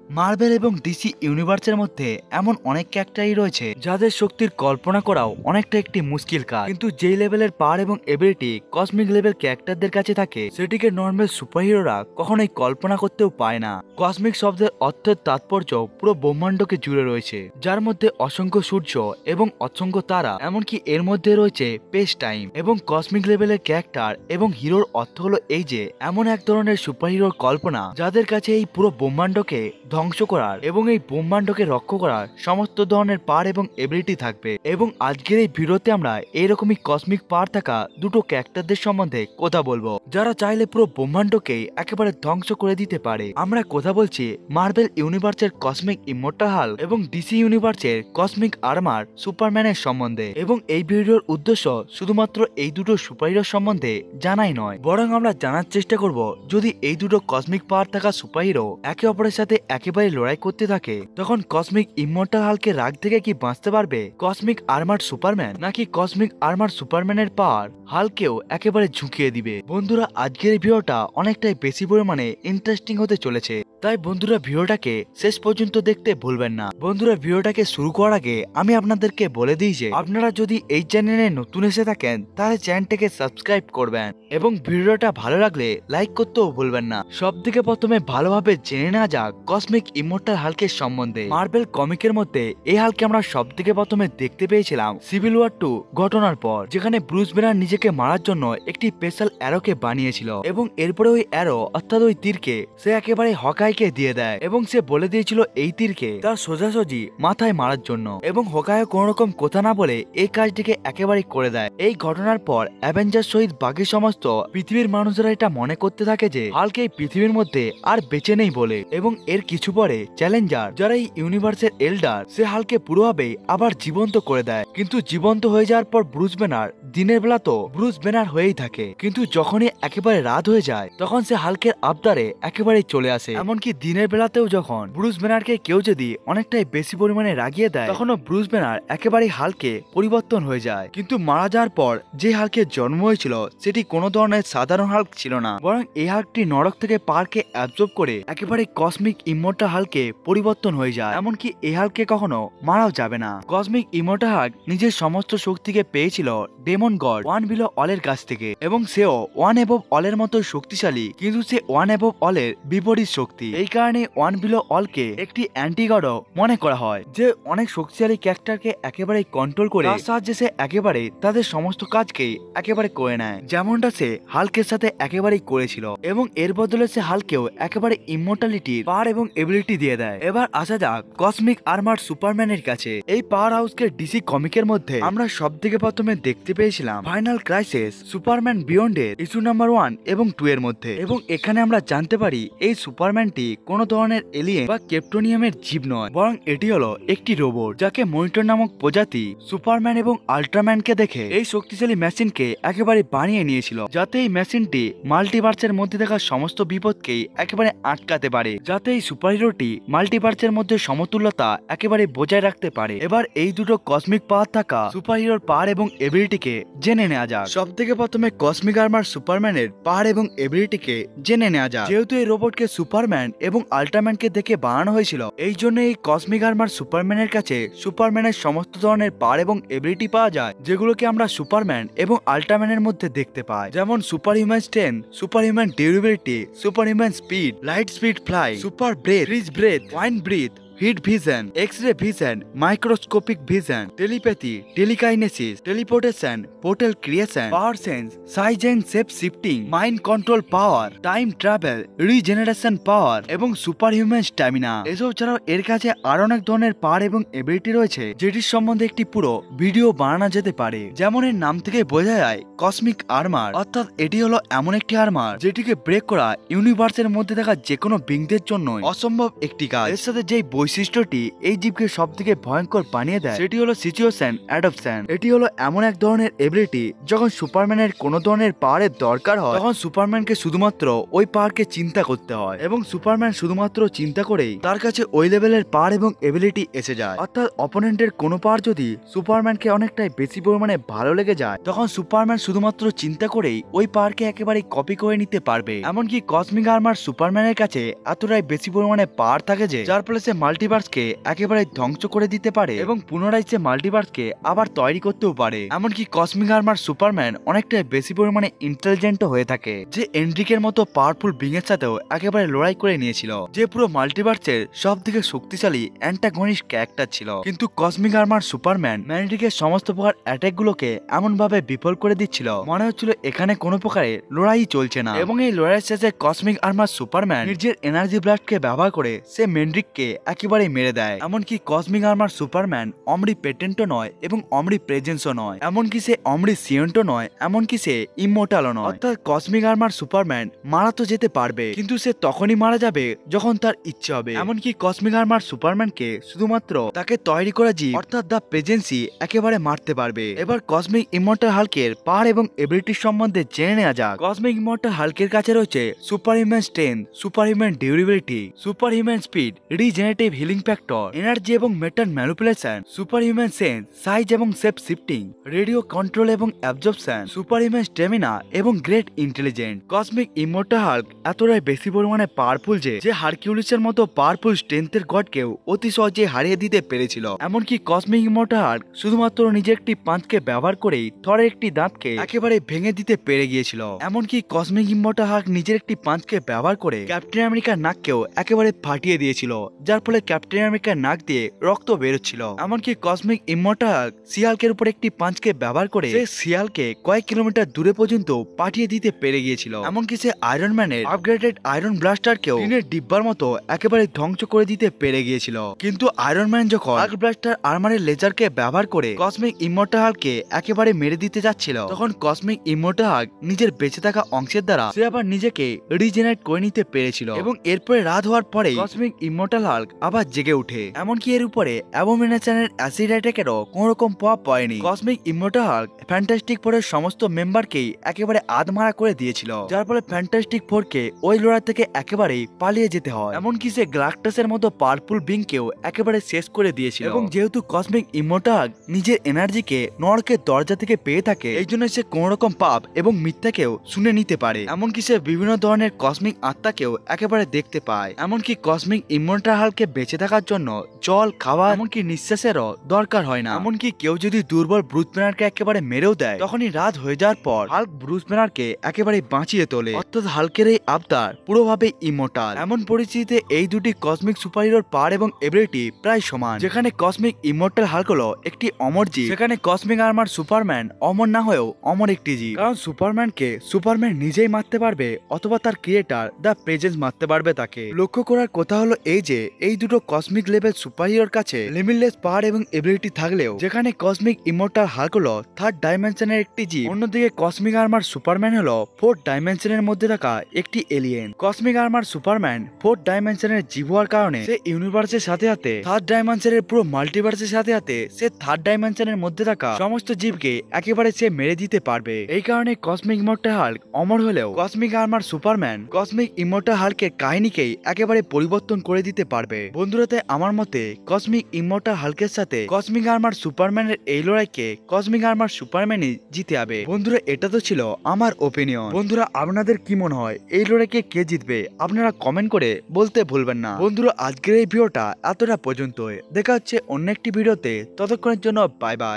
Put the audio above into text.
Marble এবং DC ইউনিভার্সের মধ্যে এমন অনেক ক্যারেক্টারই রয়েছে যাদের শক্তির কল্পনা করাও অনেকটা একটি মুশকিল কাজ, কিন্তু যেই লেভেলের পাওয়ার এবং এবিলিটি কসমিক লেভেল ক্যারেক্টারদের কাছে থাকে সেটিকে নর্মাল সুপারহিরোরা কখনোই কল্পনা করতেও পায় না। কসমিক শব্দের অর্থের তাৎপর্য পুরো ব্রহ্মাণ্ডকে জুড়ে রয়েছে, যার মধ্যে অসংখ্য সূর্য এবং অসংখ্য তারা, এমনকি এর মধ্যে রয়েছে স্পেস টাইম এবং কসমিক লেভেলের ক্যারেক্টার এবং হিরোর অর্থ হলো এই যে এমন এক ধরনের সুপারহিরোর কল্পনা যাদের কাছে এই পুরো ব্রহ্মাণ্ডকে ধ্বংস করার এবং এই ব্রহ্মাণ্ডকে রক্ষা করার সমস্ত ধরনের পাওয়ার এবং এবিলিটি থাকবে। এবং আজকের এই ভিডিওতে আমরা এইরকমই কসমিক পাওয়ার থাকা দুটো ক্যারেক্টারদের সম্বন্ধে কথা বলবো যারা চাইলে পুরো ব্রহ্মাণ্ডকে একেবারে ধ্বংস করে দিতে পারে। আমরা কথা বলছি মার্বেল ইউনিভার্সের কসমিক ইমমর্টাল হাল্ক এবং ডিসি ইউনিভার্সের কসমিক আর্মার সুপারম্যানের সম্বন্ধে। এবং এই ভিডিওর উদ্দেশ্য শুধুমাত্র এই দুটো সুপারহিরো সম্বন্ধে জানাই নয়, বরং আমরা জানার চেষ্টা করব যদি এই দুটো কসমিক পাওয়ার থাকা সুপারহিরো একে অপরের সাথে একেবারে লড়াই করতে থাকে তখন কসমিক ইমমর্টাল হাল্কের রাগ থেকে কি বাঁচতে পারবে কসমিক আর্মার সুপারম্যান, নাকি কসমিক আর্মার সুপারম্যানের পাওয়ার হাল্কেও একেবারে ঝুঁকিয়ে দিবে। বন্ধুরা, আজকের এই ভিডিওটা অনেকটাই বেশি পরিমাণে ইন্টারেস্টিং হতে চলেছে, তাই বন্ধুরা ভিডিওটাকে শেষ পর্যন্ত দেখতে ভুলবেন না। বন্ধুরা, ভিডিওটাকে শুরু করার আগে আমি আপনাদেরকে বলে দিই যে আপনারা যদি এই চ্যানেলে নতুন এসে থাকেন তাহলে চ্যানেলটাকে সাবস্ক্রাইব করবেন এবং ভিডিওটা ভালো লাগলে লাইক করতেও ভুলবেন না। সব থেকে প্রথমে ভালোভাবে জেনে নেওয়া যাক কসমিক ইমমর্টাল হাল্কের সম্বন্ধে। মার্বেল কমিকের মধ্যে এই হাল্কে আমরা সব থেকে প্রথমে দেখতে পেয়েছিলাম সিভিল ওয়ার 2 ঘটনার পর, যেখানে ব্রুস ব্যানার নিজেকে মারার জন্য একটি স্পেশাল অ্যারোকে বানিয়েছিল এবং এরপরে ওই অ্যারো অর্থাৎ ওই তীরকে সে একেবারে হকাইকে দিয়ে দেয় এবং সে বলে দিয়েছিল এই তীরকে তার সোজাসুজি মাথায় মারার জন্য, এবং হকাইও কোনো রকম কথা না বলে এই কাজটিকে একেবারে করে দেয়। এই ঘটনার পর অ্যাভেঞ্জার সহিত বাকি সমস্ত পৃথিবীর মানুষরা এটা মনে করতে থাকে যে হাল্ক এই পৃথিবীর মধ্যে আর বেঁচে নেই বলে, এবং এর কিছু পরে চ্যালেঞ্জার যারা এই ইউনিভার্সের এল্ডার সে হাল্কে পুরোভাবে আবার জীবন্ত করে দেয়। কিন্তু জীবন্ত হয়ে যাওয়ার পর ব্রুস ব্যানার দিনের বেলা তো ব্রুস ব্যানার হয়েই থাকে, কিন্তু যখনই একেবারে রাত হয়ে যায় তখন সে হাল্কের আবদারে একেবারে চলে আসে। এমনকি দিনের বেলাতেও যখন ব্রুস ব্যানারকে কেউ যদি অনেকটাই বেশি পরিমাণে রাগিয়ে দেয় তখনও ব্রুস ব্যানার একেবারে হাল্কে পরিবর্তন হয়ে যায়। কিন্তু মারা যাওয়ার পর যে হাল্কের জন্ম হয়েছিল সেটি কোনো ধরনের সাধারণ হাল্ক ছিল না, বরং এই হাল্কটি নরক থেকে পারকে অ্যাবজর্ব করে একেবারে কসমিক ইমমর্টাল হাল্কে পরিবর্তন হয়ে যায়। এমনকি এই হাল্ককে কখনো মারাও যাবে না। কসমিক ইমমর্টাল হাল্ক নিজের সমস্ত শক্তিকে পেয়েছিল ডেমন গড ওয়ান বিলো অলের কাছ থেকে, এবং সেও ওয়ান অ্যাবভ অলের মতো শক্তিশালী, কিন্তু সে ওয়ান অ্যাবভ অলের বিপরীত শক্তি। এই কারণে ওয়ান বিলো অলকে একটি অ্যান্টিগডও মনে করা হয়, যে অনেক শক্তিশালী ক্যারেক্টারকে একেবারে কন্ট্রোল করে তার সাহায্যে সে একেবারে তাদের সমস্ত কাজকে একেবারে করে নেয়, যেমনটা সে হাল্কের সাথে একেবারেই করেছিল। এবং এর বদলে সে হাল্কেও একেবারে ইমমর্টালিটির পাওয়ার এবং এবিলিটি দিয়ে দেয়। এবার আসা যাক কসমিক আর্মার সুপারম্যানের কাছে। এই পাওয়ার হাউসকে ডিসি কমিকের মধ্যে আমরা সব থেকে প্রথমে দেখতে পেয়েছিলাম ফাইনাল ক্রাইসিস সুপারম্যান বিয়ন্ড এর ইস্যু নাম্বার 1 এবং 2 এর মধ্যে, এবং এখানে আমরা জানতে পারি এই সুপারম্যানটি কোন ধরনের এলিয়েন বা ক্রিপ্টোনিয়ামের জীব নয়, বরং এটি হলো একটি রোবট যাকে মনিটর নামক প্রজাতি সুপারম্যান এবং আল্ট্রাম্যানকে দেখে এই শক্তিশালী মেশিনকে একেবারে বানিয়ে নিয়েছিল, যাতে এই মেশিনটি মাল্টিভার্সের মধ্যে থাকা সমস্ত বিপদকেই একেবারে আটকাতে পারে, যাতে এই সুপারহিরোটি মাল্টিভার্সের মধ্যে সমতুল্যতা একেবারে বজায় রাখতে পারে। এবার এই দুটো কসমিক পাওয়ার থাকা সুপারহিরোর পাওয়ার এবং এবিলিটিকে জেনে নেওয়া যাক। সব থেকে প্রথমে কসমিক আর্মার সুপারম্যানের পাওয়ার এবং এবিলিটিকে জেনে নেওয়া যাক। যেহেতু এই রোবটকে সুপারম্যান এবং আল্ট্রাম্যানকে দেখে বানানো হয়েছিল, এই জন্য এই কসমিক আর্মার সুপারম্যানের কাছে সুপারম্যানের সমস্ত ধরনের পাওয়ার এবং এবিলিটি পাওয়া যায়, যেগুলোকে আমরা সুপারম্যান এবং আল্ট্রাম্যানের মধ্যে দেখতে পাই, যেমন super human strength, super human durability, super human speed, light speed fly, super breath, freeze breath, wind breath, heat vision, X-ray vision, microscopic vision, telepathy, telekinesis, teleportation, portal creation, power sense, size and shape shifting, mind control power, time travel, regeneration power এবং super human stamina. এসব ছাড়াও এর কাছে আরো অনেক ধরনের পাওয়ার এবং ability রয়েছে, যেটির সম্বন্ধে একটি পুরো ভিডিও বানানো যেতে পারে। যেমন এর নাম থেকে বোঝা যায় কসমিক আর্মার, অর্থাৎ এটি হলো এমন একটি আর্মার যেটিকে ব্রেক করা ইউনিভার্সের মধ্যে থাকা যে কোনো বিংদের জন্য অসম্ভব একটি কাজ। এর সাথে যেই বৈশিষ্ট্যটি এই জীবকে সব থেকে ভয়ঙ্কর বানিয়ে দেয় সেটি হলো সিচুয়েশন অ্যাডাপশন। এটি হলো এমন এক ধরনের এবিলিটি যখন সুপারম্যানের কোনো ধরনের পাওয়ারের দরকার হয় তখন সুপারম্যানকে শুধুমাত্র ওই পাওয়ারকে চিন্তা করতে হয় এবং সুপারম্যান শুধুমাত্র চিন্তা করেই তার কাছে ওই লেভেলের পাওয়ার এবং এবিলিটি এসে যায়। অর্থাৎ অপোনেন্টের কোনো পাওয়ার যদি সুপারম্যানকে অনেকটাই বেশি পরিমাণে ভালো লেগে যায় তখন সুপারম্যান শুধুমাত্র চিন্তা করেই ওই পাওয়ারকে একেবারে কপি করে নিতে পারবে। এমনকি কসমিক আর্মার সুপারম্যানের কাছে এতটাই বেশি পরিমাণে পাওয়ার থাকে যে যার ফলে সে মাল্টিভার্সকে একেবারে ধ্বংস করে দিতে পারে এবং পুনরায় সে মাল্টিভার্সকে আবার তৈরি করতেও পারে। এমনকি কসমিক আর্মার সুপারম্যান অনেকটাই বেশি পরিমাণে ইন্টেলিজেন্টও হয়ে থাকে, যে এন্ড্রিকের মতো পাওয়ারফুল বিং এর সাথেও একেবারে লড়াই করে নিয়েছিল, যে পুরো মাল্টিভার্সের সব থেকে শক্তিশালী অ্যান্টাগনিস্ট ক্যারেক্টার ছিল। কিন্তু কসমিক আর্মার সুপারম্যান ম্যান্ড্রিকের সমস্ত প্রকার অ্যাটাক গুলোকে এমন ভাবে বিফল করে দিচ্ছিল মনে হচ্ছিল এখানে কোনো প্রকারে লড়াই চলছে না। এবং এই লড়াইয়ের শেষে কসমিক আর্মার সুপারম্যান নিজের এনার্জি ব্লাস্টকে ব্যবহার করে সে ম্যান্ড্রিককে একেবারে মেরে দেয়। এমনকি কসমিক আর্মার সুপারম্যান অমরি পেটেন্টও নয় এবং অমরি প্রেজেন্সও নয়, এমনকি সে অমরি সিয়েন্টও নয়, এমনকি সে ইমোর্টালও নয়। অর্থাৎ কসমিক আর্মার সুপারম্যান মারা তো যেতে পারবে কিন্তু সে তখনই মারা যাবে যখন তার ইচ্ছে হবে। এমনকি কসমিক আর্মার সুপারম্যানকে শুধুমাত্র তাকে তৈরি করা জীব অর্থাৎ দ্য প্রেজেন্সি একেবারে মারতে পারবে। এবার কসমিক ইমর্টাল হাল্কের পাওয়ার এবং এবিলিটির সম্বন্ধে জেনে নেওয়া যাক। কসমিক ইমর্টাল হাল্কের কাছে রয়েছে super human strength, super human durability, super human speed, regenerative healing factor, energy এবং metal manipulation, super human sense, size এবং শেপ শিফটিং, রেডিও কন্ট্রোল এবং অ্যাবজর্পশন, সুপার হিউম্যান স্টেমিনা এবং great intelligent. Cosmic immortal Hulk এতটাই বেশি পরিমাণে powerful যে হারকিউলিসের মতো powerful স্ট্রেংথের গডকেও অতি সহজে হারিয়ে দিতে পেরেছিল। এমনকি কসমিক ইমর্টাল হাল্ক শুধুমাত্র নিজের একটি পাঁচকে ব্যবহার করেই থরের একটি দাঁতকে একেবারে ভেঙে দিতে পেরে গিয়েছিল। এমনকি কসমিক ইমর্টাল হাল্ক নিজের একটি পাঁচকে ব্যবহার করে ক্যাপ্টেন আমেরিকার নাককেও একেবারে ফাটিয়ে দিয়েছিল, যার ফলে ক্যাপ্টেন আমেরিকার নাক দিয়ে রক্ত বেরোচ্ছিল। এমনকি কসমিক ইমর্টাল হাল্ক শিয়ালকের উপর একটি পাঁচকে ব্যবহার করে সে শিয়ালকে কয়েক কিলোমিটার দূরে পর্যন্ত পাঠিয়ে দিতে পেরে গিয়েছিল। এমনকি সে আয়রন ম্যানের আপগ্রেডেড আয়রন ব্লাস্টারকেও টিনের ডিব্বার মতো একেবারে ধ্বংস করে দিতে পেরে গিয়েছিল। কিন্তু আয়রন ম্যান যখন আর্ক ব্লাস্টার আর্মারের লেজারকে ব্যবহার করে কসমিক ইমর্টাল হাল্ককে একেবারে মেরে দিতে যাচ্ছিল তখন কসমিক ইমর্টাল হাল্ক নিজের বেঁচে থাকা অংশের দ্বারা সে আবার নিজেকে রিজেনারেট করে নিতে পেরেছিল এবং এরপরে রাত হওয়ার পরে কসমিক ইমর্টাল হাল্ক আবার জেগে উঠে। এমনকি এর উপরে অ্যাবোমিনেশনের অ্যাসিড অ্যাটাকেরও কোন রকম প্রভাব পড়েনি। কসমিক ইমর্টাল হাল্ক ফ্যান্টাস্টিক ফোরের সমস্ত মেম্বারকেই একেবারে আধমারা করে দিয়েছিল, যার ফলে ফ্যান্টাস্টিক ফোরকে ওই লড়াই থেকে একেবারেই পালিয়ে যেতে হয়। এমনকি সে গ্লাকটাসের মতো পাওয়ারফুল বিংকেও একেবারে শেষ করে দিয়েছিল। এবং যেহেতু কসমিক ইমর্টাল নিজের এনার্জিকে নরকের দরজা থেকে পেয়ে থাকে এই জন্য সে কোন রকম পাপ এবং মিথ্যাকেও শুনে নিতে পারে। এমনকি সে বিভিন্ন ধরনের কসমিক আত্মাকেও একেবারে দেখতে পায়। এমনকি কসমিক ইমর্টাল হাল্ককে বেঁচে থাকার জন্য জল, খাওয়া এমনকি নিঃশ্বাসেরও দরকার হয় না। এমনকি কেউ যদি দুর্বল ব্রুস ব্যানারকে একেবারে মেরেও দেয় তখনই রাত হয়ে যাওয়ার পর হাল্ক ব্রুস ব্যানারকে একেবারে বাঁচিয়ে তোলে। অর্থাৎ হাল্কের এই আবতার পুরোভাবে ইমর্টাল। এমন পরিস্থিতিতে এই দুটি কসমিক সুপারহিরোর পাওয়ার এবং এবিলিটি প্রায় সমান। যেখানে কসমিক ইমর্টাল হাল্ক হলো একটি অমর জীব, সেখানে কসমিক আর্মার সুপারম্যান অমর না হয়েও অমর একটি জীব। কারণ সুপারম্যানকে সুপারম্যান নিজেই মারতে পারবে অথবা তার ক্রিয়েটার দ্য প্রেজেন্স মারতে পারবে তাকে। লক্ষ্য করার কথা হলো এই যে এই দুটো কসমিক লেভেল সুপারহিরোর কাছে লিমিটলেস পাওয়ার এবং এবিলিটি থাকলেও যেখানে কসমিক ইমর্টাল হাল্ক হলো থার্ড ডাইমেনশনের একটি জীব, অন্যদিকে কসমিক আর্মার সুপারম্যান হলো ফোর্থ ডাইমেনশনের মধ্যে থাকা একটি alien. Cosmic armour Superman fourth ডাইমেনশনের জীব হওয়ার কারণে সে ইউনিভার্সের সাথে সাথে থার্ড ডাইমেনশনের পুরো মাল্টিভার্সের সাথে সাথে সে থার্ড ডাইমেনশনের মধ্যে থাকা সমস্ত জীবকে একেবারে সে মেরে দিতে পারবে। এই কারণে কসমিক ইমর্টাল হাল্ক অমর হলেও cosmic armour Superman cosmic immortal হাল্কের কাহিনীকেই একেবারে পরিবর্তন করে দিতে পারবে। বন্ধুরা, তাই আমার মতে কসমিক ইমর্টাল হাল্কের সাথে কসমিক আর্মার সুপারম্যানের এই লড়াইকে কসমিক আর্মার সুপারম্যানই জিতে যাবে। বন্ধুরা, এটা তো ছিল আমার ওপিনিয়ন। বন্ধুরা, আপনাদের কি মনে হয় এই লড়াইকে কে জিতবে আপনারা কমেন্ট করে বলতে ভুলবেন না। বন্ধুরা, আজকের এই ভিডিওটা এতটা পর্যন্তই। দেখা হচ্ছে অন্য একটি ভিডিওতে, ততক্ষণের জন্য বাই বাই।